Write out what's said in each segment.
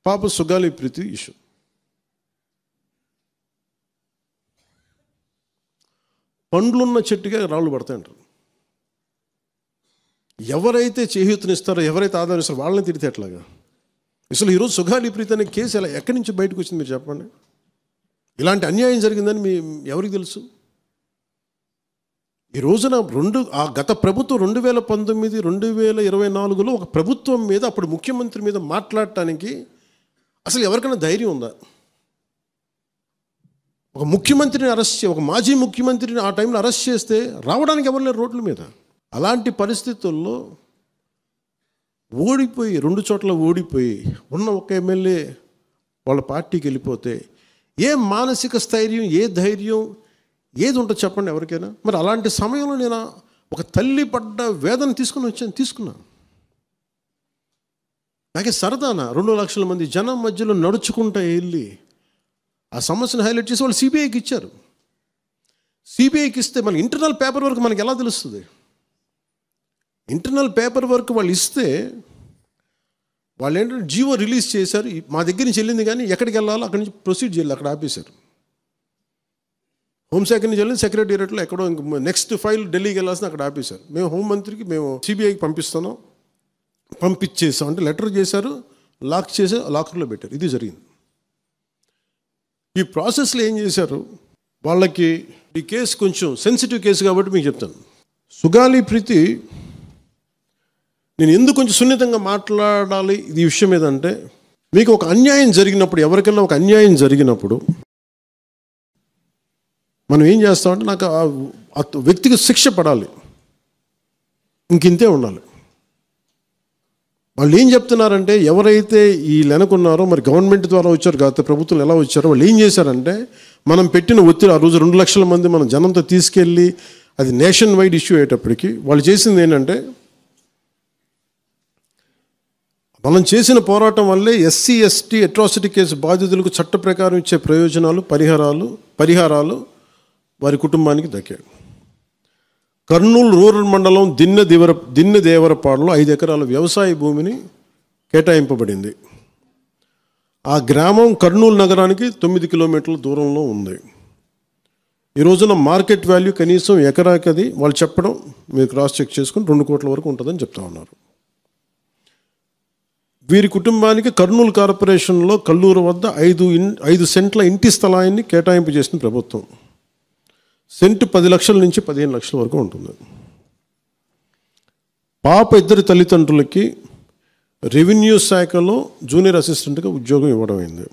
పాప సుగాలి ప్రీతి ఇష్యూ. పండ్లున్న చెట్టుగా రాళ్ళు పడతాయంటారు. ఎవరైతే చేయూతనిస్తారో, ఎవరైతే ఆదరిస్తారో వాళ్ళని తిడితే ఎట్లాగా? అసలు ఈరోజు సుగాలి ప్రీతి అనే కేసు ఎలా ఎక్కడి నుంచి బయటకు వచ్చింది మీరు చెప్పండి. ఇలాంటి అన్యాయం జరిగిందని ఎవరికి తెలుసు? ఈ రోజున గత ప్రభుత్వం 2019, 2024లో ఒక ప్రభుత్వం మీద, అప్పుడు ముఖ్యమంత్రి మీద మాట్లాడటానికి అసలు ఎవరికైనా ధైర్యం ఉందా? ఒక ముఖ్యమంత్రిని ఒక మాజీ ముఖ్యమంత్రిని ఆ టైంలో అరెస్ట్ చేస్తే రావడానికి ఎవరు లేరు రోడ్ల మీద. అలాంటి పరిస్థితుల్లో ఓడిపోయి 2 చోట్ల ఓడిపోయి ఉన్న ఒక ఎమ్మెల్యే వాళ్ళ పార్టీకి వెళ్ళిపోతే ఏ మానసిక స్థైర్యం, ఏ ధైర్యం, ఏది ఉంటుంది చెప్పండి ఎవరికైనా? మరి అలాంటి సమయంలో నేను ఒక తల్లి పడ్డ వేదన తీసుకున్నా. నాకే సరదాన 2 లక్షల మంది జనం మధ్యలో నడుచుకుంటూ వెళ్ళి ఆ సమస్యను హైలైట్ చేసి వాళ్ళు సిబిఐకి ఇచ్చారు. సిబిఐకి ఇస్తే మన ఇంటర్నల్ పేపర్ వర్క్ మనకి ఎలా తెలుస్తుంది? ఇంటర్నల్ పేపర్ వర్క్ వాళ్ళు ఇస్తే వాళ్ళు ఏంటంటే జీవో రిలీజ్ చేశారు. మా దగ్గర నుంచి వెళ్ళింది కానీ ఎక్కడికి వెళ్ళాలో అక్కడి నుంచి ప్రొసీడ్ చేయాలి, అక్కడ ఆపేశారు. హోంశాఖ నుంచి వెళ్ళింది సెక్రటేరియట్లో ఎక్కడో నెక్స్ట్ ఫైల్ ఢిల్లీకి వెళ్ళాల్సిన అక్కడ ఆపేశారు. మేము హోంమంత్రికి మేము సిబిఐకి పంపించేసాం అంటే లెటర్ చేశారు, లాక్ చేసి లాకర్లో పెట్టారు. ఇది జరిగింది. ఈ ప్రాసెస్లో ఏం చేశారు, వాళ్ళకి ఈ కేసు కొంచెం సెన్సిటివ్ కేసు కాబట్టి మీకు చెప్తాను. సుగాలి ప్రీతి నేను ఎందుకు కొంచెం సున్నితంగా మాట్లాడాలి ఈ విషయం ఏదంటే, మీకు ఒక అన్యాయం జరిగినప్పుడు, ఎవరికైనా ఒక అన్యాయం జరిగినప్పుడు మనం ఏం చేస్తామంటే, నాకు ఆ వ్యక్తికి శిక్ష పడాలి, ఇంకింతే ఉండాలి. వాళ్ళు ఏం చెప్తున్నారంటే, ఎవరైతే ఈ వెనకున్నారో, మరి గవర్నమెంట్ ద్వారా వచ్చారు, గత ప్రభుత్వం ఎలా వచ్చారో, వాళ్ళు ఏం చేశారంటే, మనం పెట్టిన ఒత్తిడి ఆ రోజు 2 లక్షల మంది మనం జనంతో తీసుకెళ్ళి అది నేషన్ వైడ్ ఇష్యూ అయ్యేటప్పటికి వాళ్ళు చేసింది ఏంటంటే, మనం చేసిన పోరాటం వల్లే ఎస్సీ ఎస్టీ అట్రాసిటీ కేసు బాధితులకు చట్ట ప్రకారం ఇచ్చే ప్రయోజనాలు, పరిహారాలు వారి కుటుంబానికి దక్కాయి. కర్నూలు రూరల్ మండలం దిన్నెదేవరపాడులో 5 ఎకరాల వ్యవసాయ భూమిని కేటాయింపబడింది. ఆ గ్రామం కర్నూలు నగరానికి 9 కిలోమీటర్ల దూరంలో ఉంది. ఈ రోజున మార్కెట్ వాల్యూ కనీసం ఎకరాకి అది వాళ్ళు చెప్పడం మీరు క్రాస్ చెక్ చేసుకుని 2 కోట్ల వరకు ఉంటుందని చెప్తా ఉన్నారు. వీరి కుటుంబానికి కర్నూలు కార్పొరేషన్లో కల్లూరు వద్ద 5 సెంట్ల ఇంటి స్థలాన్ని కేటాయింపు చేసిన ప్రభుత్వం. సెంటు 10 లక్షల నుంచి 15 లక్షల వరకు ఉంటుంది. పాప 2 తల్లిదండ్రులకి రెవెన్యూ శాఖలో జూనియర్ అసిస్టెంట్గా ఉద్యోగం ఇవ్వడం అయింది.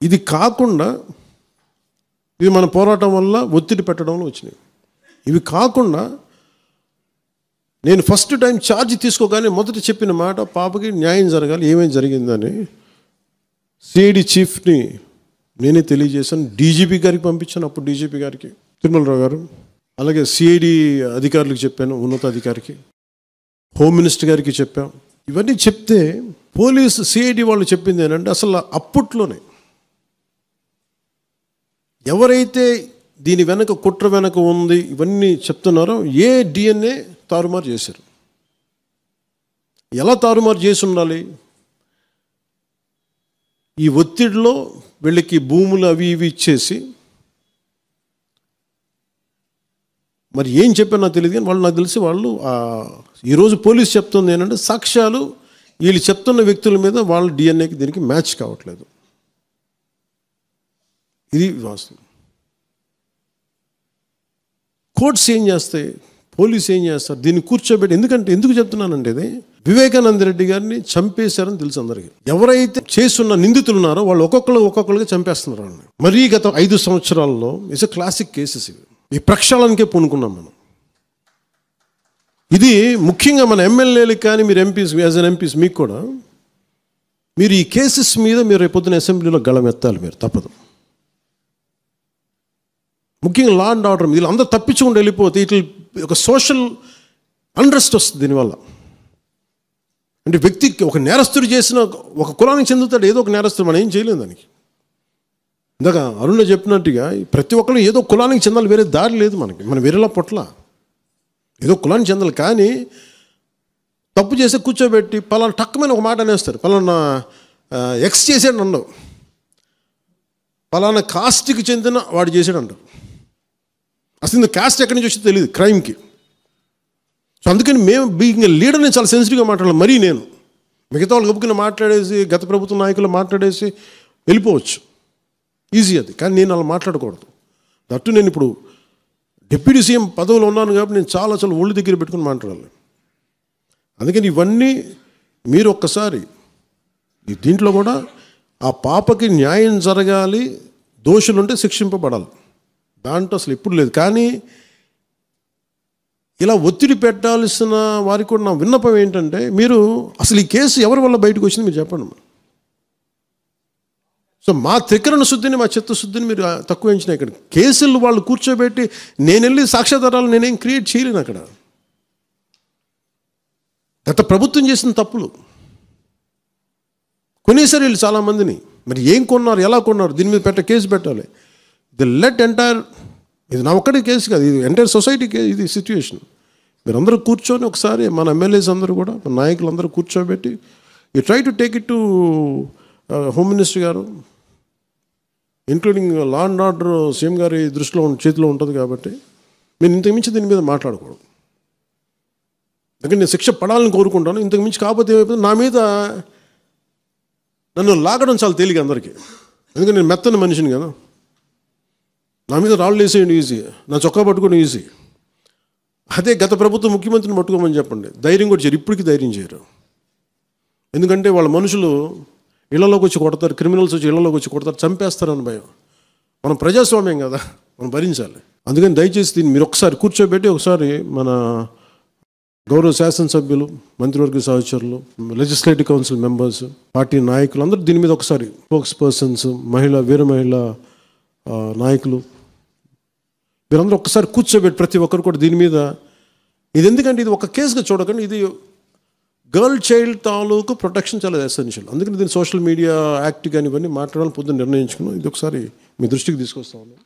ఇది కాకుండా ఇది మన పోరాటం వల్ల ఒత్తిడి పెట్టడంలో వచ్చినాయి. ఇవి కాకుండా నేను ఫస్ట్ టైం ఛార్జ్ తీసుకోగానే మొదట చెప్పిన మాట, పాపకి న్యాయం జరగాలి, ఏమేమి జరిగిందని సిఐడి చీఫ్ని నేనే తెలియజేశాను. డీజీపీ గారికి పంపించాను, అప్పుడు డీజీపీ గారికి తిరుమలరావు గారు, అలాగే సిఐడి అధికారులకు చెప్పాను, ఉన్నతాధికారికి, హోమ్ మినిస్టర్ గారికి చెప్పాం. ఇవన్నీ చెప్తే పోలీసు సిఐడి వాళ్ళు చెప్పింది ఏంటంటే, అసలు అప్పట్లోనే ఎవరైతే దీని వెనక కుట్ర వెనక ఉంది ఇవన్నీ చెప్తున్నారో ఏ డిఎన్ఏ తారుమారు చేశారు. ఎలా తారుమారు చేసి ఉండాలి? ఈ ఒత్తిడిలో వీళ్ళకి భూములు అవి ఇవి ఇచ్చేసి, మరి ఏం చెప్పారు నాకు తెలియదు కానీ నాకు తెలిసి వాళ్ళు ఈరోజు పోలీసు చెప్తుంది ఏంటంటే, సాక్ష్యాలు వీళ్ళు చెప్తున్న వ్యక్తుల మీద వాళ్ళ డిఎన్ఏకి దీనికి మ్యాచ్ కావట్లేదు. ఇది వాస్తవం. కోర్ట్స్ ఏం చేస్తాయి, పోలీసు ఏం చేస్తారు, దీన్ని కూర్చోబెట్టి. ఎందుకు చెప్తున్నానంటే, ఇది వివేకానంద రెడ్డి గారిని చంపేశారని తెలుసు అందరికీ. ఎవరైతే చేస్తున్న నిందితులు ఉన్నారో వాళ్ళు ఒక్కొక్కరుగా చంపేస్తున్నారు వాళ్ళని. మరీ గత 5 సంవత్సరాల్లో ఇట్స్ క్లాసిక్ కేసెస్ ఇవి. ఈ ప్రక్షాళనకే పూనుకున్నాం మనం. ఇది ముఖ్యంగా మన ఎమ్మెల్యేలకు కానీ, మీరు ఎంపీస్, యాజ్ అన్ ఎంపీస్ మీకు కూడా, మీరు ఈ కేసెస్ మీద మీరు రేపొద్దున అసెంబ్లీలో గళమెత్తాలి, మీరు తప్పదు. ముఖ్యంగా లా అండ్ ఆర్డర్, వీళ్ళు అందరూ తప్పించుకుంటూ వెళ్ళిపోతే ఇట్లా ఒక సోషల్ అన్రెస్ట్ వస్తుంది దీనివల్ల. అంటే వ్యక్తికి ఒక నేరస్తుడు చేసిన, ఒక కులానికి చెందుతాడు, ఏదో ఒక నేరస్తుడు, మనం ఏం చేయలేము దానికి. ఇందాక అరుణ చెప్పినట్టుగా ప్రతి ఒక్కరు ఏదో కులానికి చెందాలి, వేరే దారి లేదు మనకి. మనం వేరేలా పొట్ల ఏదో కులానికి చెందాలి. కానీ తప్పు చేస్తే కూర్చోబెట్టి పలానా టక్కమైన ఒక మాట అనేస్తారు. పలానా ఎక్స్ చేసాడు అండవు, పలానా కాస్ట్కి చెందిన వాడు చేసాడు అంటారు. అసలు ఇంత కాస్ట్ ఎక్కడి నుంచి వచ్చి తెలియదు క్రైమ్కి. సో అందుకని మేము బీయింగ్ లీడర్ని చాలా సెన్సిటివ్గా మాట్లాడాలి. మరీ నేను మిగతా వాళ్ళు గబుకుని మాట్లాడేసి గత ప్రభుత్వ నాయకులు మాట్లాడేసి వెళ్ళిపోవచ్చు, ఈజీ అది. కానీ నేను అలా మాట్లాడకూడదు. దట్టు నేను ఇప్పుడు డిప్యూటీ సీఎం పదవిలో ఉన్నాను కాబట్టి నేను చాలా ఒళ్ళు దగ్గర పెట్టుకుని మాట్లాడాలి. అందుకని ఇవన్నీ మీరు ఒక్కసారి దీంట్లో కూడా ఆ పాపకి న్యాయం జరగాలి, దోషులుంటే శిక్షింపబడాలి, దాంట్లో అసలు ఎప్పుడు లేదు. కానీ ఇలా ఒత్తిడి పెట్టాల్సిన వారికి కూడా నా విన్నపం ఏంటంటే, మీరు అసలు ఈ కేసు ఎవరి వల్ల బయటకు వచ్చింది మీరు చెప్పండి. సో మా త్రికరణ శుద్ధిని, మా చిత్తశుద్ధిని మీరు తక్కువ ఎంచిన. ఇక్కడ కేసులు వాళ్ళు కూర్చోబెట్టి నేను వెళ్ళి సాక్ష్యాధారాలు నేనేం క్రియేట్ చేయలేను. అక్కడ గత ప్రభుత్వం చేసిన తప్పులు కొనేసారు వీళ్ళు చాలామందిని. మరి ఏం కొన్నారు, ఎలా కొన్నారు, దీని మీద కేసు పెట్టాలి. ది లెట్ ఎంటైర్, ఇది నా ఒక్కటి కేసు కాదు, ఇది ఎంటైర్ సొసైటీ కేసు, ఇది సిచ్యువేషన్. మీరందరూ కూర్చొని ఒకసారి మన ఎమ్మెల్యేస్ అందరూ కూడా, మన నాయకులందరూ కూర్చోబెట్టి you try to take it to home minister గారు, including law and order CM గారి దృష్టిలో చేతిలో ఉంటుంది కాబట్టి నేను ఇంతకుమించి దీని మీద మాట్లాడకూడదు. అందుకని నేను శిక్ష పడాలని కోరుకుంటాను. ఇంతకుమించి కాకపోతే ఏమైపోతుంది, నా మీద నన్ను లాగడం చాలా తేలిక అందరికీ. ఎందుకంటే నేను మెత్తని మనిషిని కదా, నా మీద రాళ్ళు వేసేయండి ఈజీ, నా చొక్కా పట్టుకోవడం ఈజీ. అదే గత ప్రభుత్వం ముఖ్యమంత్రిని పట్టుకోమని చెప్పండి, ధైర్యం కూడా చేయరు, ఇప్పటికీ ధైర్యం చేయరు. ఎందుకంటే వాళ్ళ మనుషులు ఇళ్లలోకి వచ్చి కొడతారు, క్రిమినల్స్ వచ్చి ఇళ్లలోకి వచ్చి కొడతారు, చంపేస్తారని భయం. మనం ప్రజాస్వామ్యం కదా, మనం భరించాలి. అందుకని దయచేసి దీన్ని మీరు ఒకసారి కూర్చోబెట్టి ఒకసారి మన గౌరవ శాసనసభ్యులు, మంత్రివర్గ సహచరులు, లెజిస్లేటివ్ కౌన్సిల్ మెంబర్స్, పార్టీ నాయకులు అందరూ దీని మీద ఒకసారి, స్పోక్స్ పర్సన్స్, వీర మహిళ నాయకులు, మీరందరూ ఒక్కసారి కూర్చోబెట్టి ప్రతి ఒక్కరు కూడా దీని మీద, ఇది ఎందుకంటే ఇది ఒక కేసుగా చూడకండి, ఇది గర్ల్ చైల్డ్ తాలూకు ప్రొటెక్షన్ చాలా ఎసెన్షియల్. అందుకని దీన్ని సోషల్ మీడియా యాక్ట్ కానీ ఇవన్నీ మాట్లాడాలని పొద్దున్న నిర్ణయించుకున్నాం. ఇది ఒకసారి మీ దృష్టికి తీసుకొస్తా ఉన్నాం.